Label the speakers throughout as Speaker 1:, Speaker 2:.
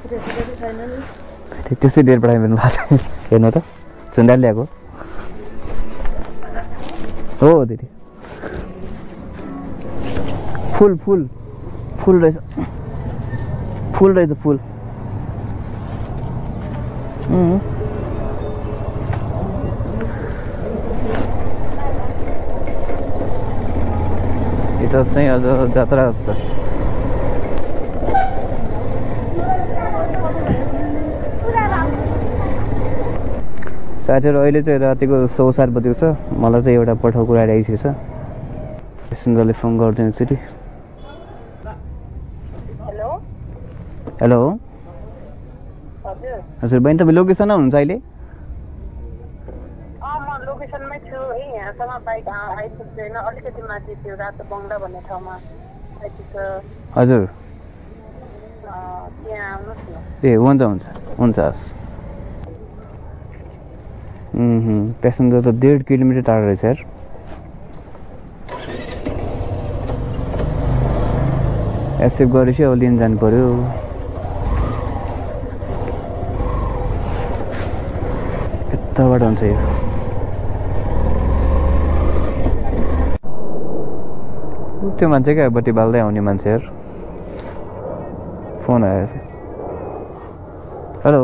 Speaker 1: त्यसै डेट पठाइदिनु भएको छ हेर्नु त सुन्दाले ल्याएको हो दिदी फुल फुल फुल रहेछ फुल रहेछ फुल यता चाहिँ अझ जात्रा छ साथीहरू अहिले चाहिँ रातिको 7:30 बजेको छ मलाई चाहिँ एउटा पठाउ कुरा आइसकेको छ सुन्दरले फोन गरिदिनु एकचोटि हेलो हजुर बहिनी तपाईँ लोकेसनमा हुनुहुन्छ अहिले
Speaker 2: लोकेसनमै छु है यहाँसम्म बाइक आइपुग्दैन अलिकति माथि त्यो रातो बङ्गला भन्ने ठाउँमा आइपुग्छ
Speaker 1: हजुर
Speaker 2: त्यहाँ आउनुहोस् न
Speaker 1: ए हुन्छ हुन्छ हुन्छ हस् प्यासेन्जर त 1.5 किलोमिटर टाढा रहेछ यार एक्सेप्ट गरेपछि अब लिन जानु पर्यो यताबाट हुन्छ यो त्यो मान्छे क्या बत्ती बाल्दै आउने मान्छे यार फोन आयो हेलो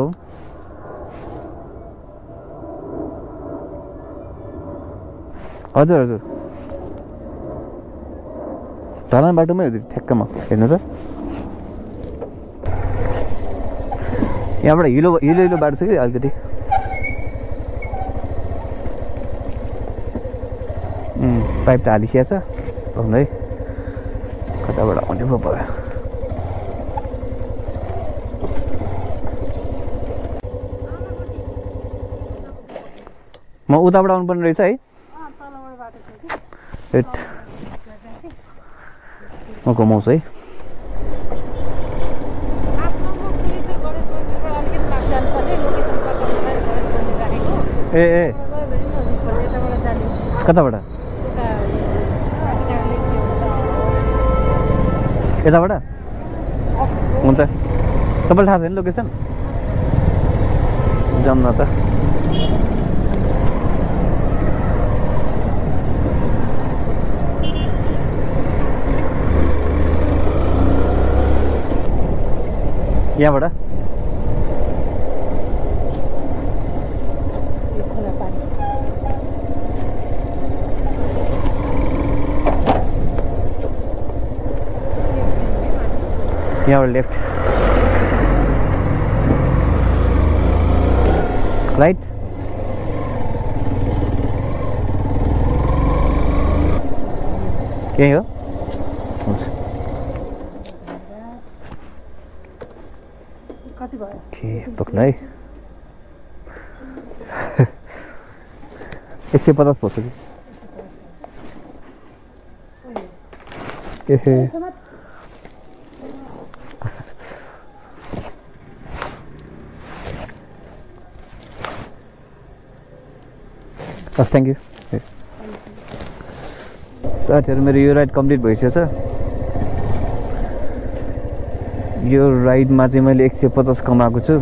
Speaker 1: हजुर हजुर ढलान बाटोमै हो ठ्याक्कमा हेर्नु त यहाँबाट हिलो हिलो बाटो छ कि अलिकति पाइप त हालिसिया छ भन्दै कताबाट आउने पो भयो म उताबाट आउनुपर्ने रहेछ है म घुमाउँछु है ए ए कताबाट यताबाट हुन्छ तपाईँलाई थाहा छैन लोकेसन जाऊँ न त यहाँबाट यहाँबाट लेफ्ट राइट के हो
Speaker 2: कति भयो
Speaker 1: के पक्न है 150 पर्छ कि ए हस् थ्याङ्क यू साथीहरू मेरो यो राइड कम्प्लिट भइसकेको छ यो राइडमा चाहिँ मैले 150 कमाएको छु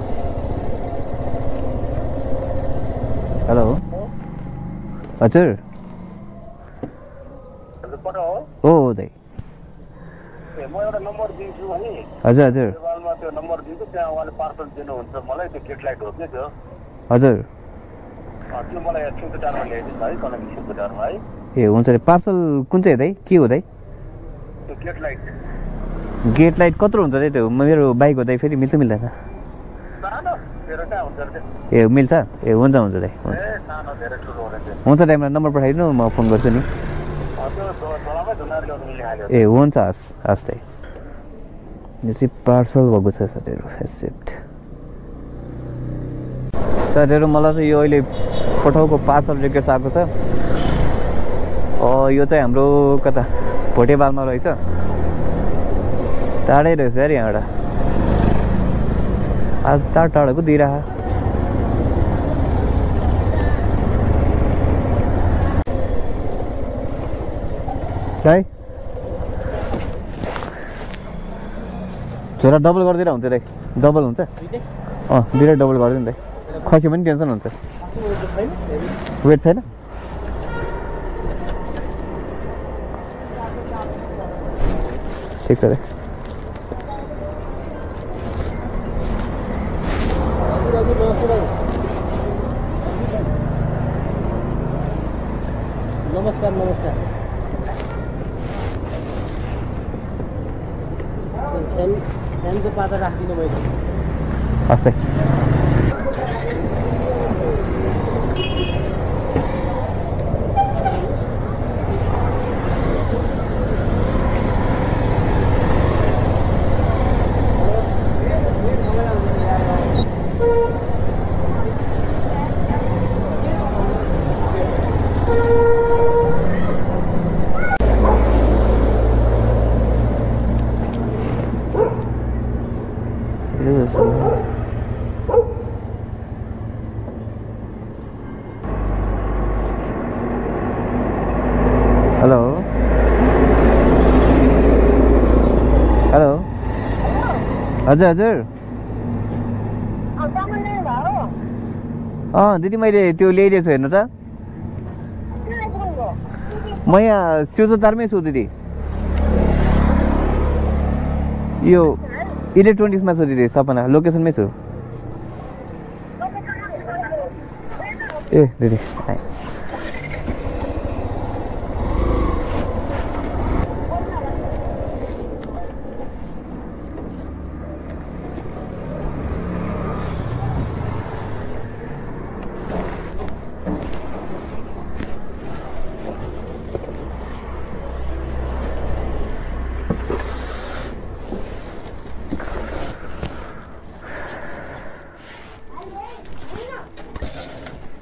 Speaker 1: हेलो हजुर हो दाइ
Speaker 3: म एउटा नम्बर दिन्छु है
Speaker 1: हजुर हजुर
Speaker 3: देवालमा त्यो नम्बर दिन्छु त्यहाँ उहाँले पार्सल दिनुहुन्छ मलाई त्यो गेट लाइट हो कि त्यो
Speaker 1: हजुर
Speaker 3: त्यो मलाई सिलगढीमा ल्याइदिनु है कलमी सिलगढीमा है
Speaker 1: ए हुन्छ नि पार्सल कुन चाहिँ दाइ के हो दाइ
Speaker 3: त्यो
Speaker 1: गेट लाइट कत्रो हुन्छ दाइ त्यो मेरो बाइक हो दाइ फेरि मिल्छ मिल्दैन
Speaker 3: सानो धेरै कहाँ हुन्छ रे
Speaker 1: ए मिल्छ ए हुन्छ हुन्छ दाइ हुन्छ
Speaker 3: ए सानो धेरै ठुलो हुँदैन
Speaker 1: हुन्छ दाइ मलाई नम्बर पठाइदिनु म फोन गर्छु नि
Speaker 3: त्यो झोलामै धुनार ल्याउनु मिलिहाल्यो
Speaker 1: ए हुन्छ हस् हस् दाइ यो चाहिँ पार्सल भएको छ साथीहरू एक्सेप्ट साथीहरू मलाई चाहिँ यो अहिले पठाउको पार्सल रिक्वेस्ट आएको छ यो चाहिँ हाम्रो कता भोटेबालमा रहेछ टाढै रहेछ यार यहाँबाट आज टाढो पो दिइरह है झोला डबल गरिदिएर हुन्छ दाइ डबल हुन्छ दुइटै डबल गरिदिनु दाइ खस्यो पनि टेन्सन हुन्छ वेट छैन ठिक छ दाइ
Speaker 4: नमस्कार नमस्कार फ्यानको पाता राखिदिनु मैले
Speaker 1: हस् दाइ हेलो हेलो हजुर हजुर दिदी मैले त्यो ल्याइदिएछु हेर्नु त म यहाँ सिउजोतारमै छु दिदी यो इलेक्ट्रोनिक्समा छु दिदी सपना लोकेसनमै छु ए दिदी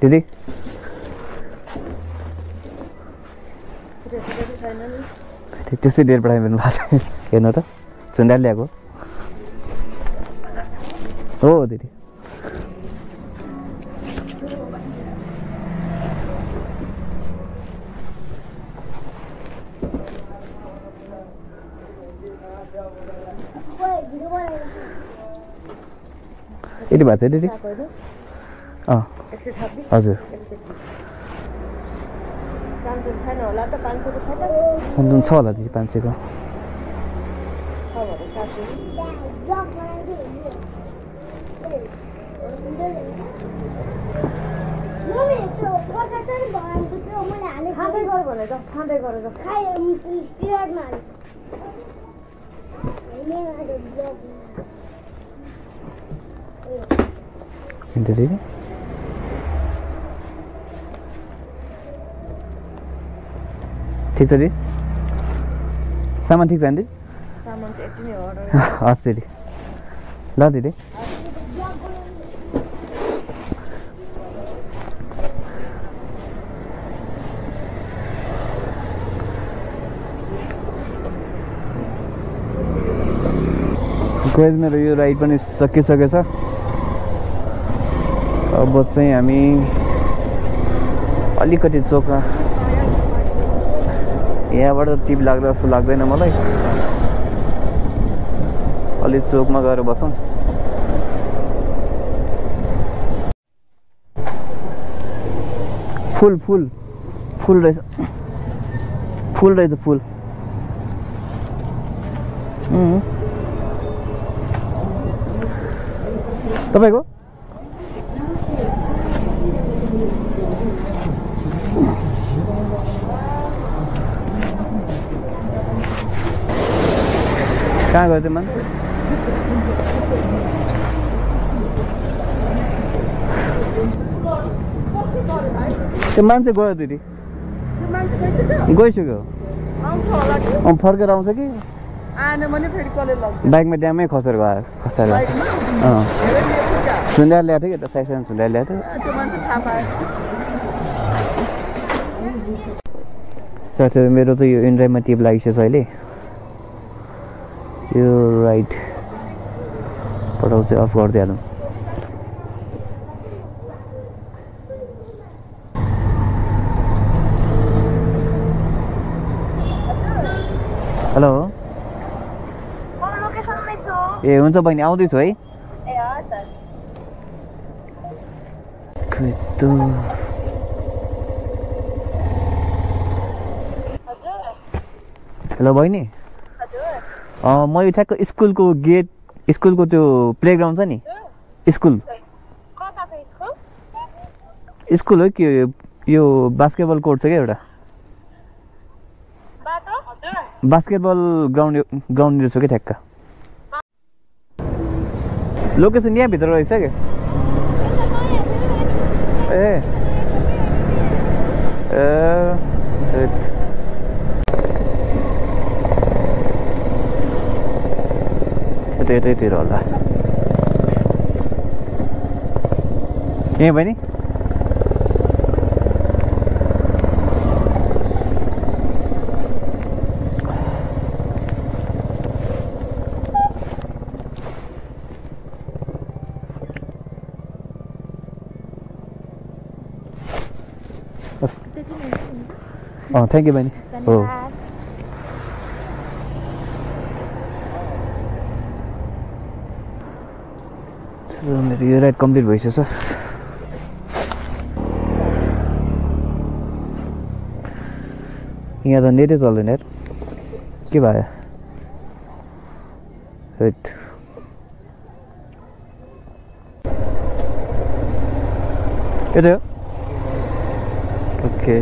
Speaker 1: दिदी त्यसै डेट पठाइदिनु भएको छ हेर्नु त सुन्दाले ल्याएको हो दिदी यति भएको छ दिदी हजुर सन्दुन छ होला दिदी 500 को दिदी ठिक छ दिदी सामान ठिक छ नि
Speaker 2: सामान त यति नै हो
Speaker 1: हस् दिदी ल दिदी गाइस मेरो यो राइड पनि सकिसकेछ अब चाहिँ हामी अलिकति चोकमा यहाँबाट टिप लाग्दा जस्तो लाग्दैन मलाई अलि चोकमा गएर बसौँ फुल फुल फुल रहेछ फुल रहेछ फुल तपाईको कहाँ गयो त्यो मान्छे त्यो मान्छे गयो दिदी गइसक्यो फर्केर आउँछ कि बाइकमा ड्यामै खसेर गयो खसेर सुन्दाएर ल्याएको थियो कि त साइड सुन्दाएर ल्याएको थियो साथीहरू मेरो चाहिँ यो इन्ड्राइभमा टिप लागिसकेछ अहिले यो राइट पठाउ चाहिँ अफ गरिदिइहालौँ
Speaker 2: लोकेसनमै छु
Speaker 1: ए हुन्छ बहिनी आउँदैछु है
Speaker 2: ए हजुर
Speaker 1: खै त
Speaker 2: हजुर
Speaker 1: हेलो बहिनी
Speaker 2: हजुर
Speaker 1: म यो ठ्याक्क स्कुलको गेट स्कुलको त्यो प्लेग्राउन्ड छ नि स्कुल
Speaker 2: कताको स्कुल
Speaker 1: स्कुल हो कि यो बास्केटबल कोर्ट छ क्या एउटा
Speaker 2: बाटो हजुर
Speaker 1: बास्केटबल ग्राउन्ड छु क्या ठ्याक्क लोकेसन यहाँभित्र रहेछ क्या ए यतैतिर होला यहीँ बहिनी थ्याङ्क यू बहिनी हो मेरो यो राइड कम्प्लिट भइसकेछ यहाँ त नेटै चल्दैन यार के भयो यतै हो ओके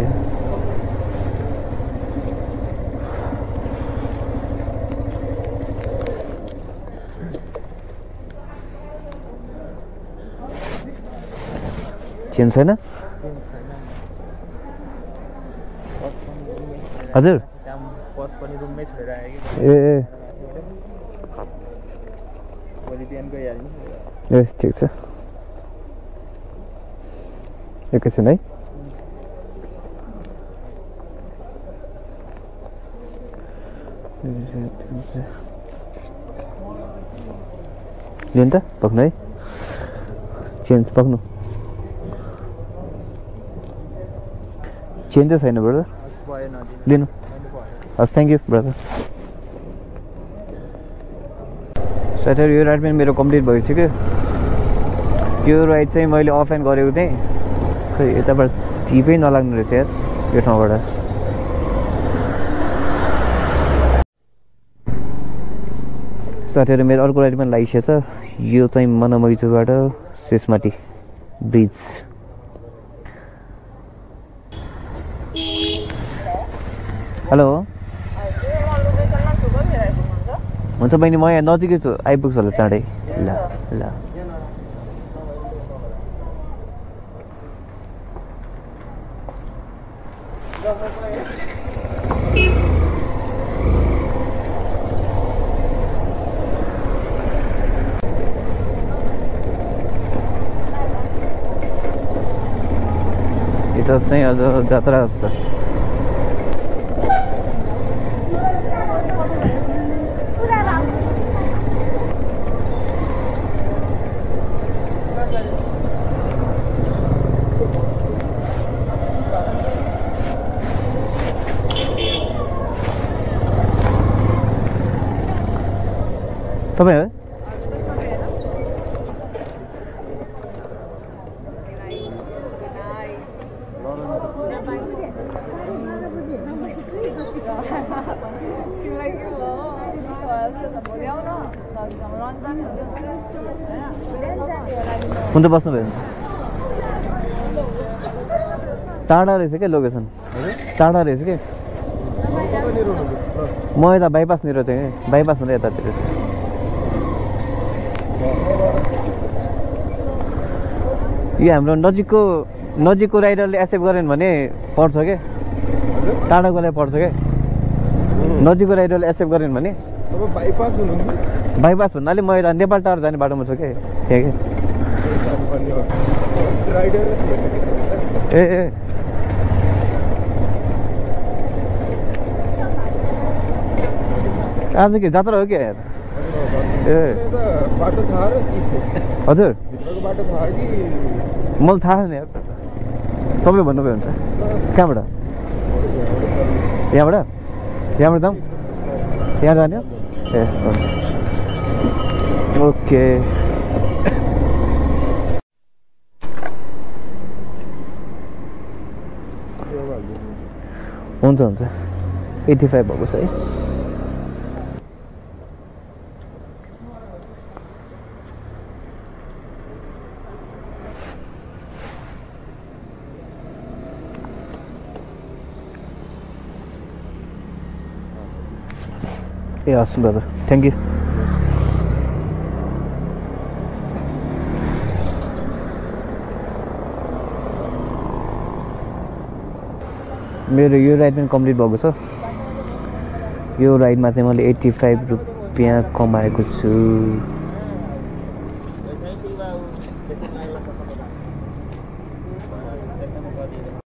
Speaker 1: चेन्ज छैन हजुर ए ए ठिक छ एकैछिन है लिनु त पक्नु है चेन्ज पक्नु चेन्ज चाहिँ छैन ब्रदर लिनु हस् थ्याङ्क यू ब्रदर साथीहरू यो राइड पनि मेरो कम्प्लिट भइसक्यो यो राइड चाहिँ मैले अफलाइन गरेको थिएँ खै यताबाट चिपै नलाग्नु रहेछ यार यो ठाउँबाट साथीहरू मेरो अर्को राइड पनि लागिसकेको छ यो चाहिँ मनमैचुबाट सिसमाटी ब्रिज हेलो हुन्छ बहिनी म यहाँ नजिकै छु आइपुग्छ होला चाँडै ल ल यता चाहिँ अझ जात्रा जस्तो तपाईँ हो कुन चाहिँ बस्नुभयो भने टाढा रहेछ क्या लोकेसन टाढा रहेछ क्या म यता बाइपासनिर थिएँ कि बाइपास हुँदा यतातिर यो हाम्रो नजिकको राइडरले एक्सेप्ट गरेन भने पर्छ क्या टाढाकोलाई पर्छ क्या नजिकको राइडरले एक्सेप्ट गरेन भने बाइपास भन्नाले म यता नेपाल टाढा जाने बाटोमा छु क्या त्यहाँ क्या ए आज के जात्रा हो क्या यार ए हजुर मलाई थाहा छैन यार तपाईँ भन्नुभयो हुन्छ कहाँबाट यहाँबाट जाउँ यहाँ जाने हो ए हुन्छ ओके हुन्छ हुन्छ 85 भएको छ है ए हस् ब्रदर थ्याङ्क यू मेरो यो राइड पनि कम्प्लिट भएको छ यो राइडमा चाहिँ मैले 85 रुपियाँ कमाएको छु